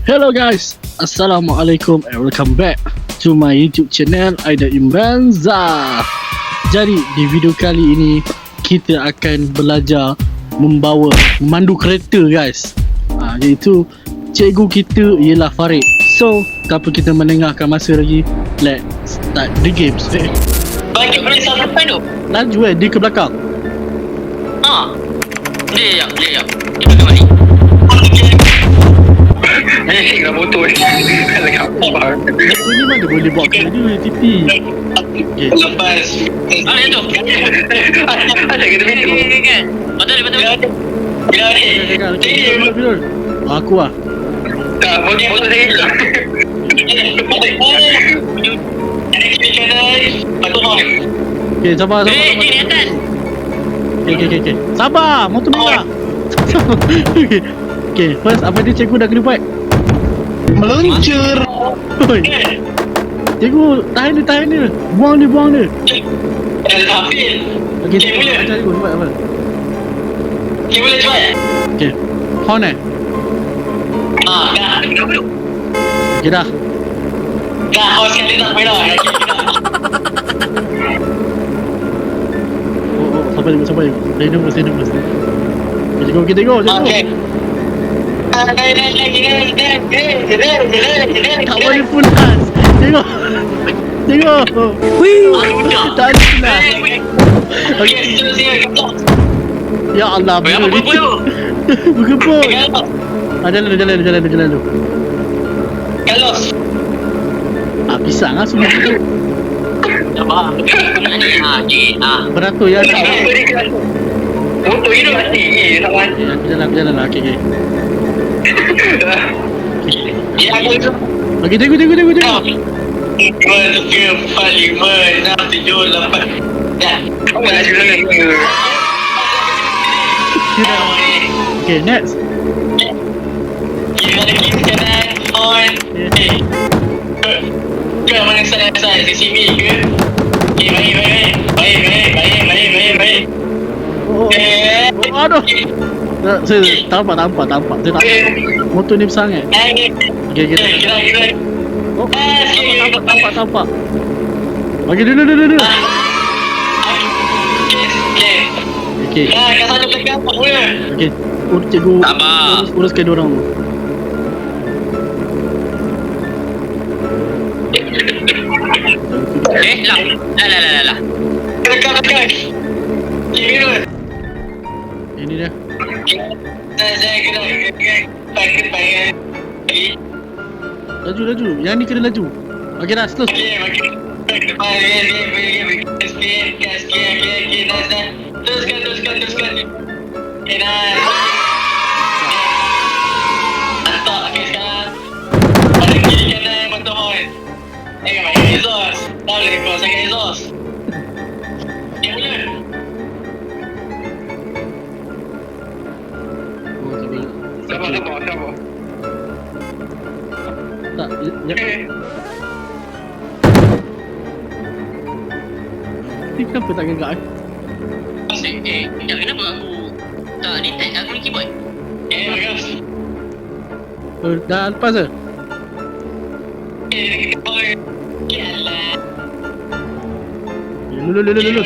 Hello guys, Assalamualaikum and welcome back to my YouTube channel Aida Imbanza. Jadi di video kali ini kita akan belajar memandu kereta guys. Iaitu cikgu kita ialah Farid. So, tanpa kita melengahkan masa lagi, let's start the games. Bagi boleh salah depan tu. Laju dia ke belakang. Dia ke mari. Nak motor kalau kapal. Ini mana boleh bawa kereta dia tipi. Okay. Lepas. Ada tu. Ada kita video. Kan. Betul. Bila. Aku lah. Tak, motor saya hilang. Okay, sabar. Di atas. Okay. Sabar, motor merah. Okay, first apa dia cikgu dah kena buat? Meluncur. Oi. Cikgu, tahan dia. Buang dia. Okay, ajar cikgu buat apa? Kita boleh cepat. Okay. Horn Dah. Okay dah. Dah, kau sekali tak boleh dah. Sabar. Stay nervous. Okay, cikgu. Okay. Tak boleh pulas. Tengok. Tak ada pulas. Ya Allah. Berkeput. Jalan dulu. Kalau Pisang lah semua tu. apa? Beratur ya. Motor hidup pasti. Aku jalan lah. Okay. Okay, tengok. Parlimen 6, 7, 8. Dah. Kau laju sangat. Okay, next. Kita ada kiri kanan on. Ke mana saya CCTV ke? Baik. Aduh. Saya tampak. Saya tak. Motor ni besar kan? Okay. Kira. Oh, tampak. Bagi dulu. Okay. Kat sana belakang apa pula? Okay. Cikgu uruskan diorang. Lah. Dekat. Kira. Ini dia. Saya kena pakai. Laju. Yang ni kena laju. Okay dah, terus. Teruskan. Nice. Mantap. Okay, sekarang ada kiri kanan motor mohon. Pakai exhaust. Tak boleh kau sangat exhaust. Mula. Sabar. Tak, Ni kenapa tak gerak Asyik, kenapa aku tak detect aku ni keyboard? Bagus. Dah lepas ke? Yalah. Lulu.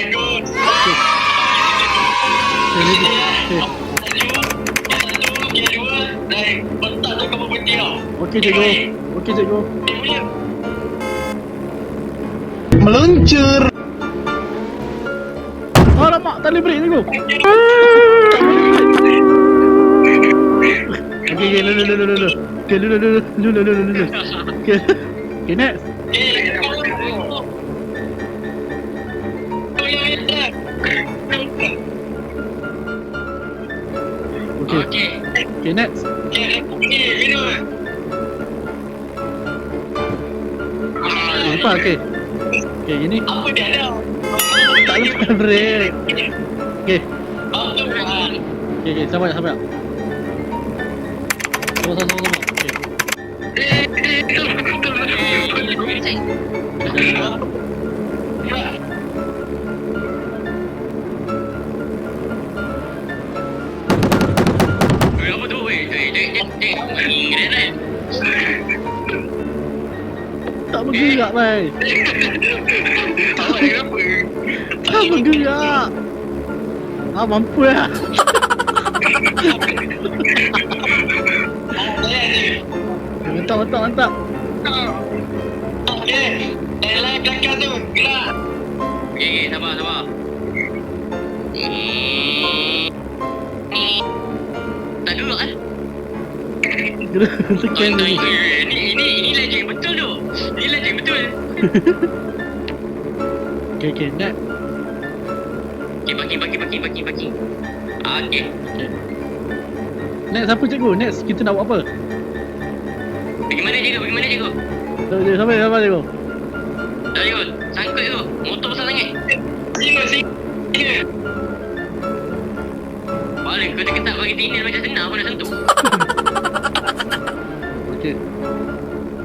Okey cikgu. Meluncur. Alamak, tak boleh break cikgu. Okey, lulu. Okay, next. Okay, next. Apa? Okay, gini. Apa dia ada? Tak lepas break. Okay, sabar. Sabar. Okay. Apa tu weh? Dek, granat. tak bergerak, Bai. Awak ni kenapa? Tak bergerak. Mampu lah. Layan je. Mantap. Okay. Lain belakang tu. Gerak. Okay, sabar. Tak duduk kan? Gerak tekan ni. Ini lagi yang betul tu. Ini lagi yang betul. Okay, net. Okay, bagi. Okay. Next apa cikgu? Next kita nak buat apa? Pergi mana cikgu? Sampai cikgu. Dah cikgu, sangkut tu. Motor besar sangat. Sini. Balik ketat bagi tinil macam senang pun nak sentuh. Okay.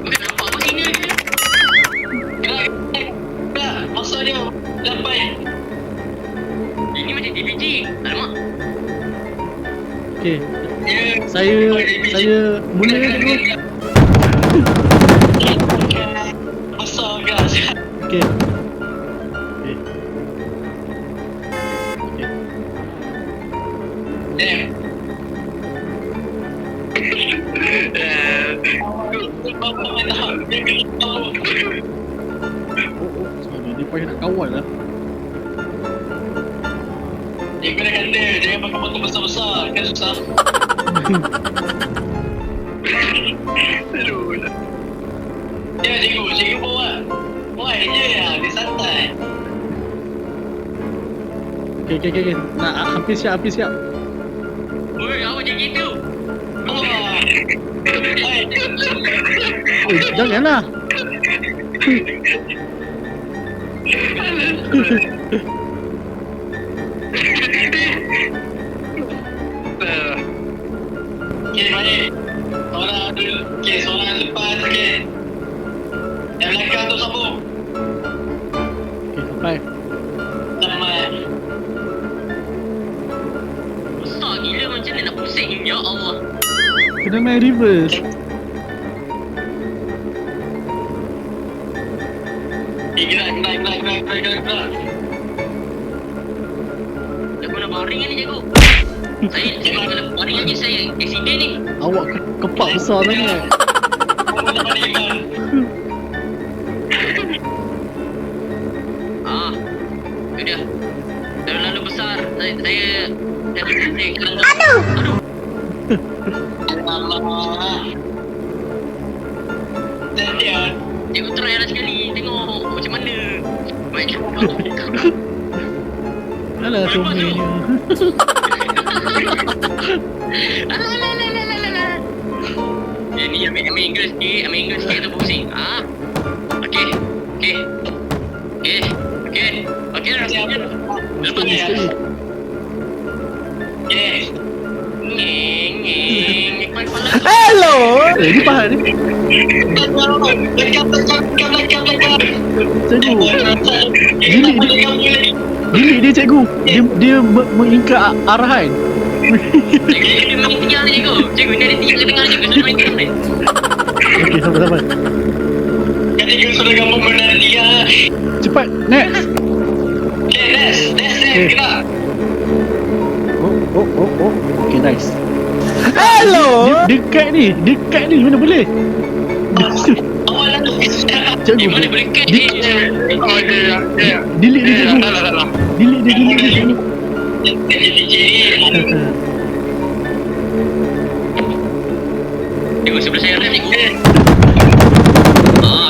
Bukan nampak apa tinil ke? Gerak. Masa dia lampai. Ini macam DPG. Alamak. Okay. Saya mula cikgu. Besar gas. Okay. Dia payah nak kawal lah. Dia kena kata, jangan pakai motor besar-besar, kan susah. Aduh. Ya cikgu bawa. Buat je lah, dia santai. Okay. Nak hampir siap. Oi, apa macam gitu? Janganlah. Okay, baik. Seorang lepas, okay. Yang belakang tu sambung. Okay, sampai. Besar gila macam mana nak pusing. Ya Allah. Kena main reverse. Gerak. Aku nak baring ni cikgu. Saya kalau baring aja saya accident ni. Awak kepak besar sangat. Aku tak baring bang. Itu dia. Terlalu besar. Saya aduh. Allah. Dan dia cikgu try lah sekali. Tengok macam mana. Baik. Alah, comelnya. Ni ambil English sikit tu pusing. Okey. Lepas ni. Yes. Hello. Ni faham ni. Belakang. Cikgu. Bilik dia cikgu. Dia mengingkat arahan. Dia main tinggal ni cikgu. Cikgu ni ada tinggal ke tengah cikgu sudah main tinggal ni. Okey, sabar. Kan cikgu sudah gabung benda ada tinggal. Cepat, next. Okay, next. Gerak. Oh. Okay, nice. Hello. Dekat ni. Mana boleh? Awal lah tu. Cikgu. Mana boleh kat ni? Oh, dia. Delete dia cikgu. Salah. Delete dia cikgu. Cikgu sebelah saya rem cikgu.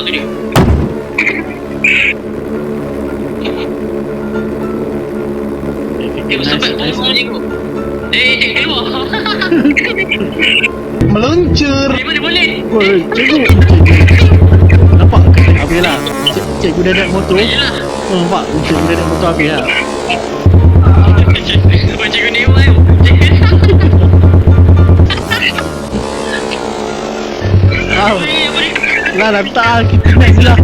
Tu dia. Cikgu sampai bawah cikgu. Cikgu keluar. Meluncur. Mana boleh? Oi, cikgu. Nampak? Habis lah. Cikgu dah naik motor. Yelah. Nampak? Cikgu dah naik motor habis lah. Cikgu ni why? Lah tak. Kita next lah.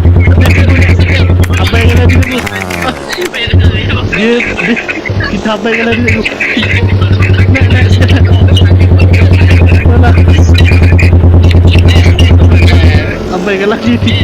Apa yang kena cikgu? Dia kita apa yang kena cikgu? Next. Mana? Apa yang kena cikgu?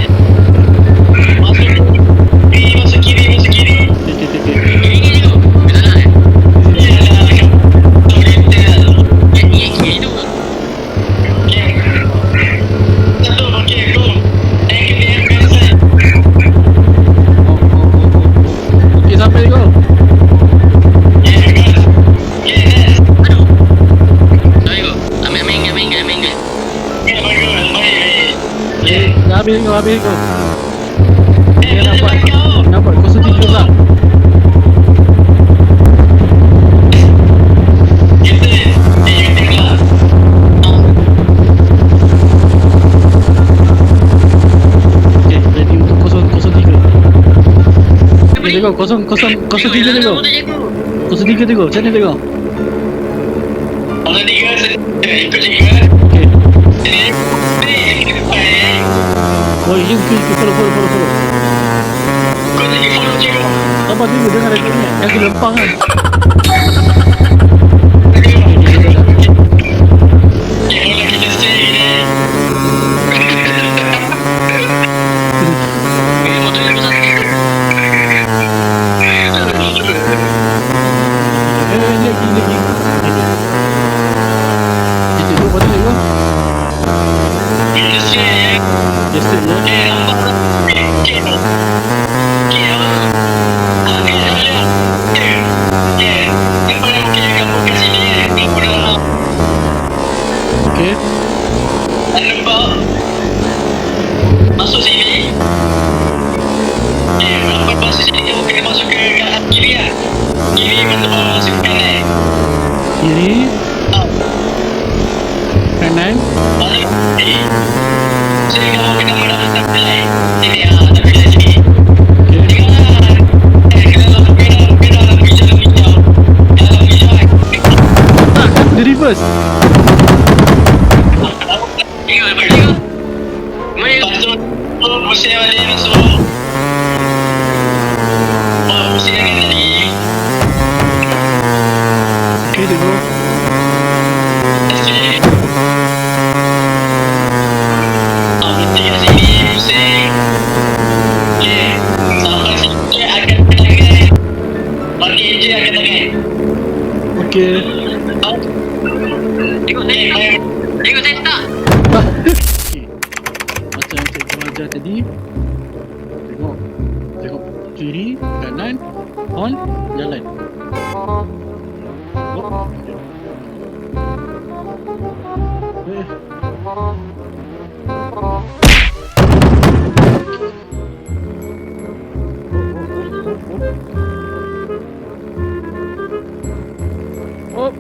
Dah habis kau. Kita depan kau. Nampak 03 pula. Kita you take lah. Okay, ready untuk 003. Okay, tengok 03 tengok. 03 tengok, macam mana tengok? Orang tiga ikut juga. Okay. Ini depan ni. Oh, ikut follow. Kau lagi follow juga. Sabar dulu, jangan rekod ni. Kaki lempang kan. Kalau kita stay ni. Motor yang besar. Lagi. Kita tengok patut tengok. Kita stay. Yes, sir. Nampak tak? Okay. Okay. Nampak masuk sini. Nampak masuk sini. Kamu kena masuk ke kanan kiri lah. Kiri masuk ke kanan. Kiri, kanan. Balik kiri. Jadi kamu kena tak pilih. Sini tak pilih sini. Okay. Kena dalam hijau. Dalam hijau. Tak, kan dia reverse. Pusing balik masuk. Pusing kan tadi. Okay, tengok. Pusing kat sini, pusing. Okay, sampai sini akan tangan. Balik je akan tangan. Okay. Tengok saya tak? Okay. Macam yang cikgu ajar tadi. Tengok kiri, kanan, on, jalan. Oh. Oh.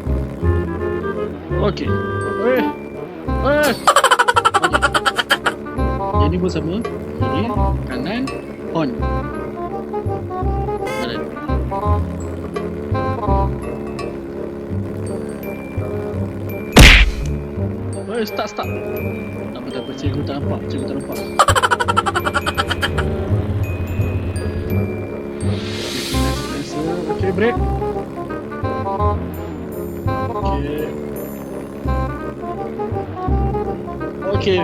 Okay. Okay. Jadi pun sama. Kiri, kanan, on. Jalan. Start. Tak apa. Cikgu tak nampak. Okay, break. Okay.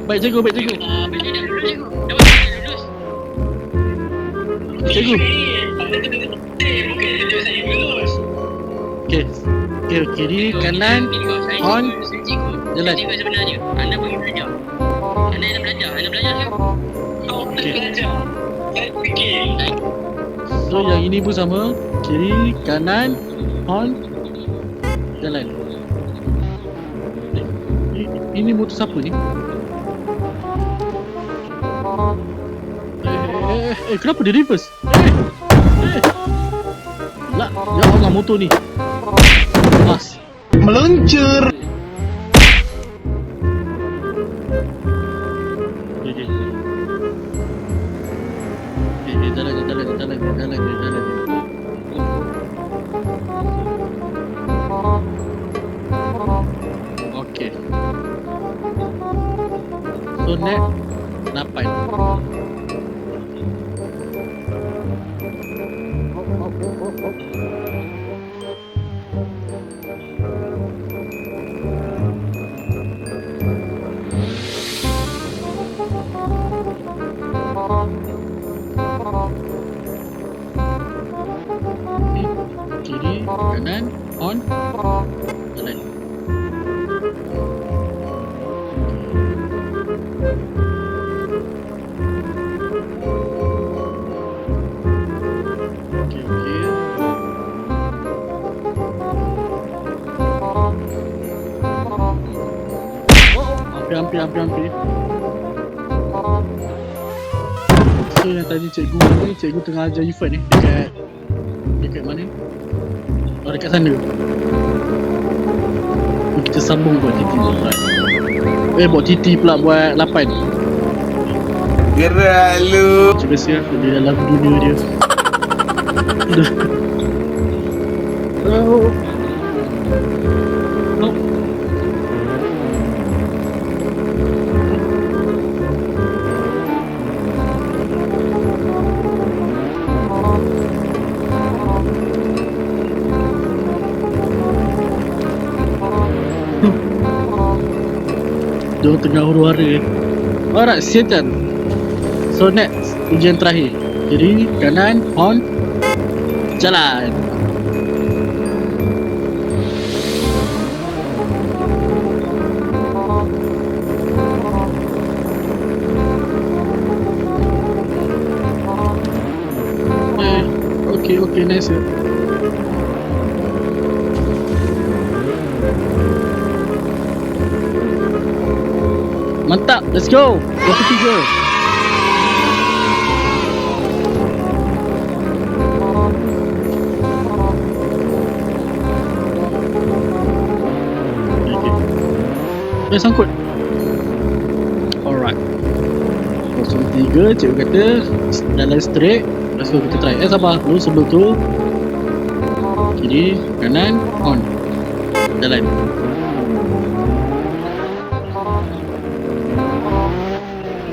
Baik cikgu. Cikgu. Okay, kiri, kanan, on, jalan. Cikgu sebenarnya anda pergi belajar. Anda nak belajar ke? Okay. Saya fikir. So yang ini pun sama. Kiri, kanan, on, jalan. Ini motor siapa ni? Kenapa dia reverse? Lah, ya Allah motor ni. Mas. Meluncur. Jalan. Okay. So net 8. Kiri, kanan, on, jalan. Hampir. So yang tadi cikgu ni, cikgu tengah ajar Yufan ni dekat mana? Oh, dekat sana. Kita sambung buat TT buat. Buat TT pula buat 8. Gerak lu. Macam biasa di dalam dunia dia. Oh. Dia tengah huru-hara. Alright, siapkan. So next, ujian terakhir. Kiri, kanan, on, jalan. Okay, nice. Mantap, let's go. Yang ketiga. Okay. Sangkut. Alright. 03, cikgu kata jalan straight. Let's go, kita try. Sabar dulu sebelum tu. Kiri, kanan, on. Jalan.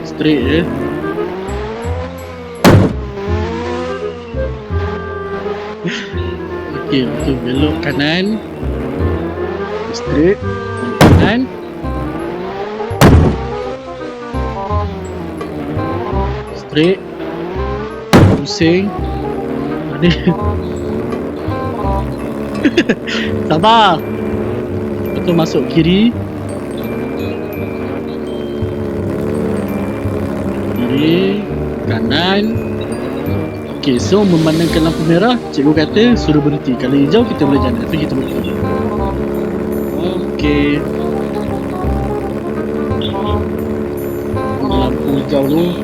Straight je. Okay, belok kanan. Straight. Kanan. Straight. Pusing. Ada. Sabar. Lepas tu masuk kiri. Kiri, kanan. Okay, so memandangkan lampu merah, cikgu kata suruh berhenti. Kalau hijau kita boleh jalan, tapi kita berhenti. Okay. Lampu hijau tu.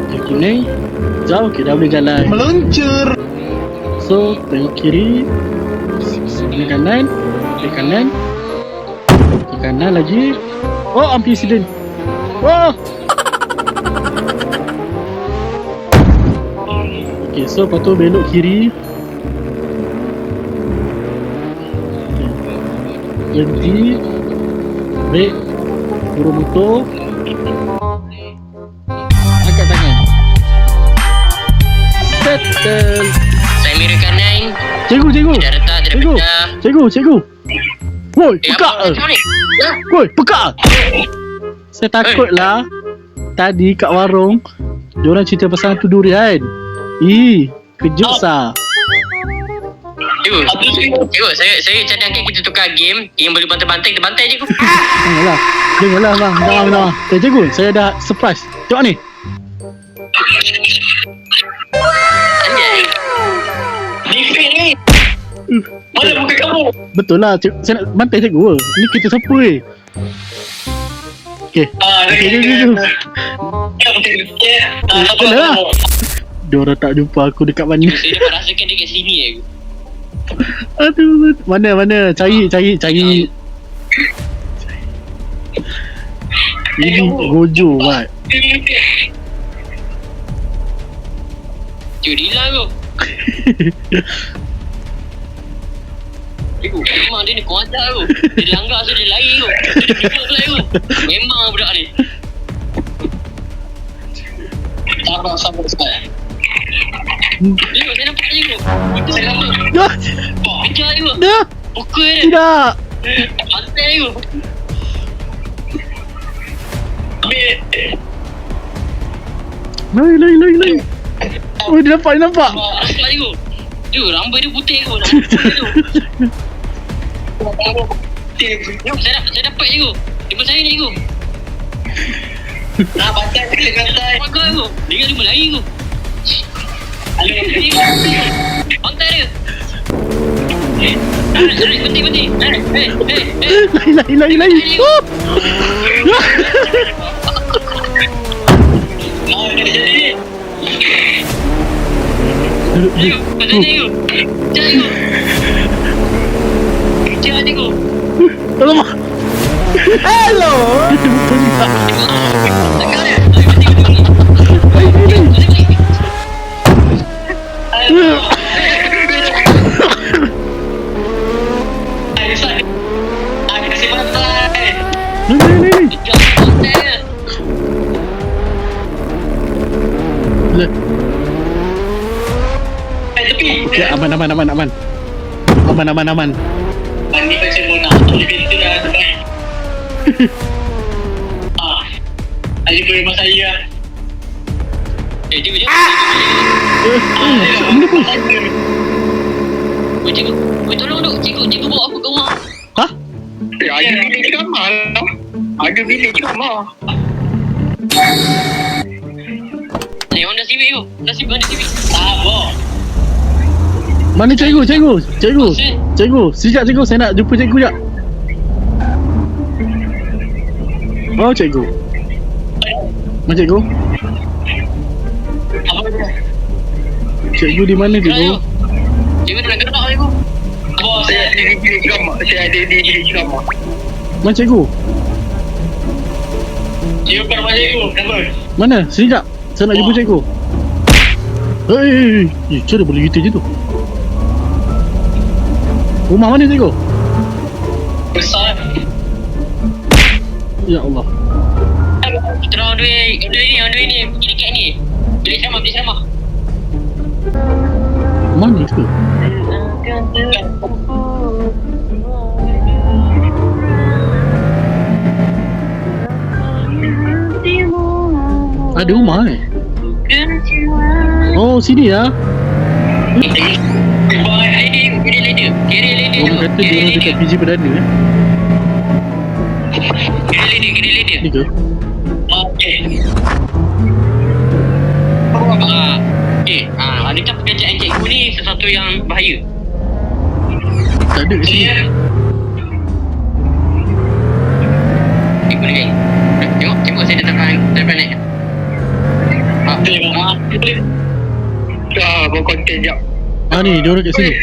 Okay, kuning. Hijau, okay, dah boleh jalan. Meluncur. So, tengok kiri. Kiri kanan. Kiri kanan. Kiri kanan lagi. Oh, hampir accident. Oh. Okay, so lepas tu belok kiri. Berhenti. Break. Turun motor. Angkat tangan. Settle. Saya mira kanan. Cikgu. Tidak retak, tidak pecah. Cikgu. Woi, pekak. Macam ni? Ya. Woi, pekak. Saya takut lah. Tadi kat warung diorang cerita pasal hantu durian. Kejut sah. Cikgu, saya cadangkan kita tukar game. Yang boleh bantai-bantai, kita bantai cikgu. Dengarlah bang. Jangan. Cikgu, saya ada surprise. Tengok ni. Anjay. Defeat ni. Mana muka kamu? Betul lah, saya nak bantai cikgu. Ni kita siapa Okay, jom. Apalah. Diorang tak jumpa aku dekat mana. Saya dapat rasakan dekat sini Aduh, mana? Cari. Ini gojo, Mat. Cikgu hilang tu. Cikgu, memang dia ni kuatak tu. Dia langgar so dia lari tu. Dia duduk lari tu. Memang budak ni. Sabar. Cikgu, saya nampak cikgu. Itu cikgu. Dah. Kejar cikgu. Dah. Pukul dia. Tidak. Pantai cikgu. Lari. Oh, dia nampak. Nampak cikgu. Cikgu, rambut dia putih cikgu. Saya dapat cikgu. Dia percaya ni cikgu. Pantai. Pakai cikgu. Dia kan cuma lari cikgu. Pantai dia. Berhenti. Lain. Oh! Mau jadi. Ayo, berhenti. Jangan aku. Alamak. Hello. Kasih pantai. Ni. Tepi. Ya, aman. Mandi macam mana? Di pintu dah sampai. Ayo boleh mas saya. Cikgu. Tolong duk. Cikgu bawa aku ke rumah. Hah? Ada bilik kamar. Ada bilik kamar. Ni Honda Civic tu. Honda Civic. Sabar. Mana cikgu? Sekejap cikgu, saya nak jumpa cikgu sekejap. Oh cikgu. Mana cikgu? Apa dia? Cikgu di mana cikgu? Cikgu tu nak gerak cikgu. Bos, saya ada di bilik kamar. Mana cikgu? Cikgu kat rumah cikgu. Kenapa? Mana? Sekejap. Saya nak jumpa cikgu. Cara boleh gitu je tu? Rumah mana cikgu? Besar. Ya Allah. Kita orang on the way ni. Pergi dekat ni. Bilik sama. Mana tu? Ada rumah Oh sini ya. Kiri lady. Orang kata dia orang dekat PJ Perdana Kiri lady. Ni ke? Okey. Wanita pekerjaan cikgu ni sesuatu yang bahaya. Tak ada kat sini. Cikgu ni tengok saya depan naik. Buat konten jap. Ni dia orang kat sini.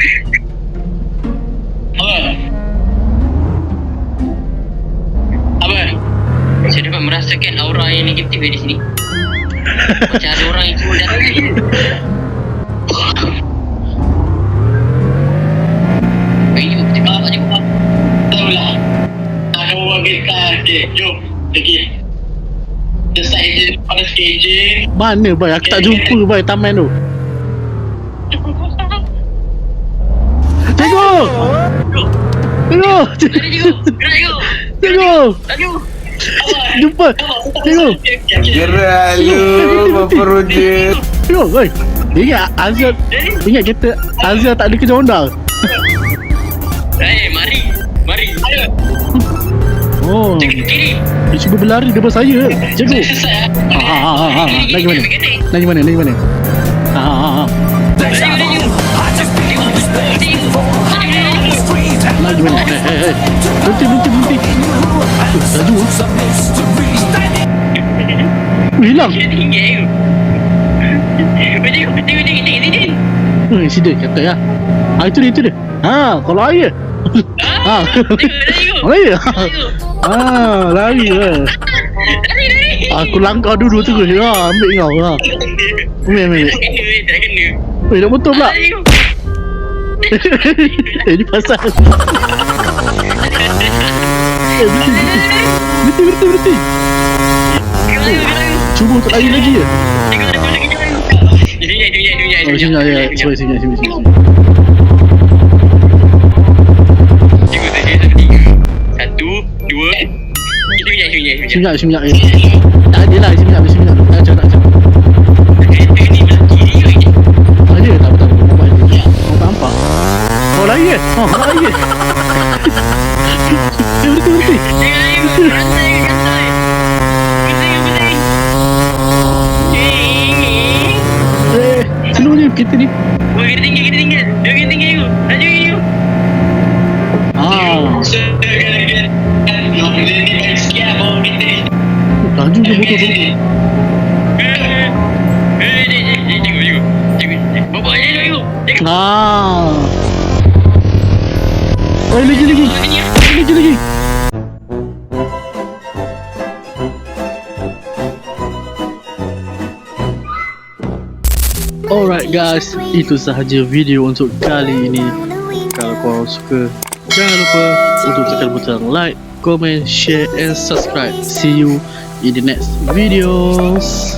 Apa? Saya dapat merasakan aura yang negatif di sini. Macam ada orang yang cuma datang. Kita bawa cikgu. Tahulah. Kamu bagaikan. Okey, jom. Pergi. Selesai je pada staging. Mana boy? Aku tak jumpa boy taman tu. Cikgu! Cikgu! Jumpa! Cikgu! Gerak lu, Bapa Roger. Cikgu, boy. Ingat Azia kita Azia tak ada kerja ondal. Mari. Ayo. Oh. Kiri. Dia cuba berlari depan saya. Cikgu. Selesai. Lagi mana? Lagi mana? Berhenti. Laju. Hilang. Tinggi. Sini kata ya. Itu dia. Kalau air. Lari. Lari lah. Aku langkah dulu tu. Ambil kau. Ambil. Tak kena. Nak motor pula. Ini pasal. Berhenti. Cuba untuk air lagi ya. Oh sini ya. Sini. Satu, dua. Seminyak Tak ada lah seminyak. Tak macam Ini belah kiri. ada tak betul mobile dia. Oh tak nampak. Oh lari ke? Berhenti. Rantai. Slow je kereta ni. Kita tinggal. Laju. Laju je motor tu. Tengok. Bapak ni tengok. Ah. Lagi. Lagi. Alright guys, itu sahaja video untuk kali ini. Kalau korang suka, jangan lupa untuk tekan butang like, comment, share and subscribe. See you in the next videos.